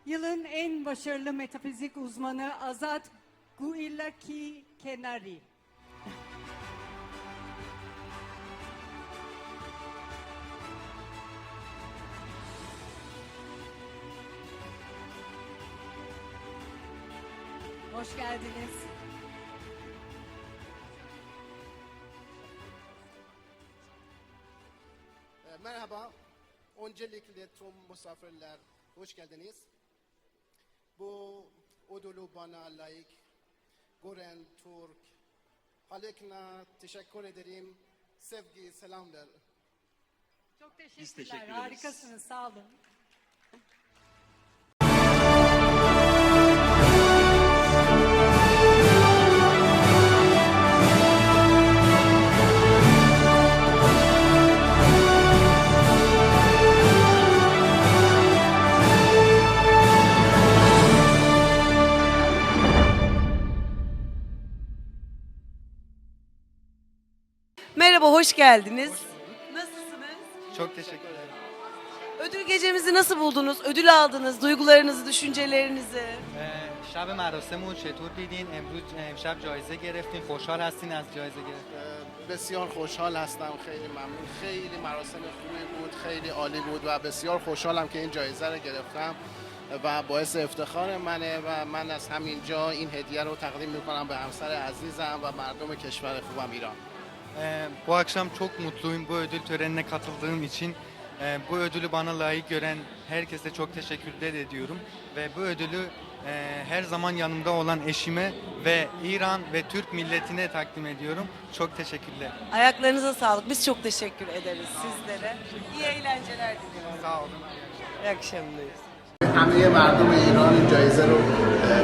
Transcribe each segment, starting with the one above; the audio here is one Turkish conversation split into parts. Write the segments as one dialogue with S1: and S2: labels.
S1: Yılın en başarılı metafizik uzmanı Azat Guillaki Kenari. Hoş geldiniz.
S2: Merhaba, öncelikle tüm misafirler hoş geldiniz. Bu ödülü bana layık gören Türk halkına teşekkür ederim. Sevgi, selamlar.
S1: Çok
S3: Biz
S1: teşekkürler.
S3: teşekkür ederiz.
S1: Harikasınız. Sağ olun.
S4: Merhaba, hoş geldiniz. Nasılsınız?
S3: Çok teşekkürler.
S4: Ödül gecemizi nasıl buldunuz? Ödül aldınız, duygularınızı, düşüncelerinizi.
S3: شب مراسمون چطور دیدین؟ امشب جایزه گرفتین. خوشحال هستین از جایزه گرفتین؟
S2: بسیار خوشحال هستم، خیلی ممنون. خیلی مراسم خوبی بود، خیلی عالی بود و بسیار خوشحالم که این جایزه رو گرفتم و باعث افتخار منه و من از همینجا این هدیه رو تقدیم میکنم به همسر عزیزم و مردم کشور خوبم ایران.
S3: Bu akşam çok mutluyum bu ödül törenine katıldığım için. Bu ödülü bana layık gören herkese çok teşekkür ediyorum. Ve bu ödülü her zaman yanımda olan eşime ve İran ve Türk milletine takdim ediyorum. Çok teşekkürler.
S4: Ayaklarınıza sağlık. Biz çok teşekkür ederiz sizlere. İyi eğlenceler diliyorum.
S3: Sağ olun.
S4: İyi akşamlar.
S2: همه مردم ایران این جایزه رو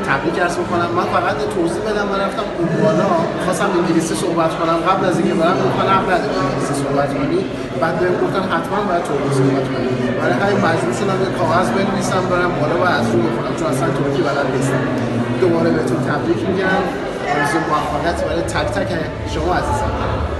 S2: تبریک عرض می‌کنم. من فقط توضیح بدم، من رفتم اون بالا خواستم انگلیسی صحبت کنم، قبل از اینکه برم گفتن حق نداری انگلیسی صحبت کنی، بعد بهم گفتن حتما باید ترکی صحبت کنی. برای همین مجبور شدم یه کاغذ بنویسم برم بالا و از رو بخونم چون اصلا ترکی بلد نیستم. دوباره بهتون تبریک میگم. آرزوی موفقیت برای تک تک شما عزیزان.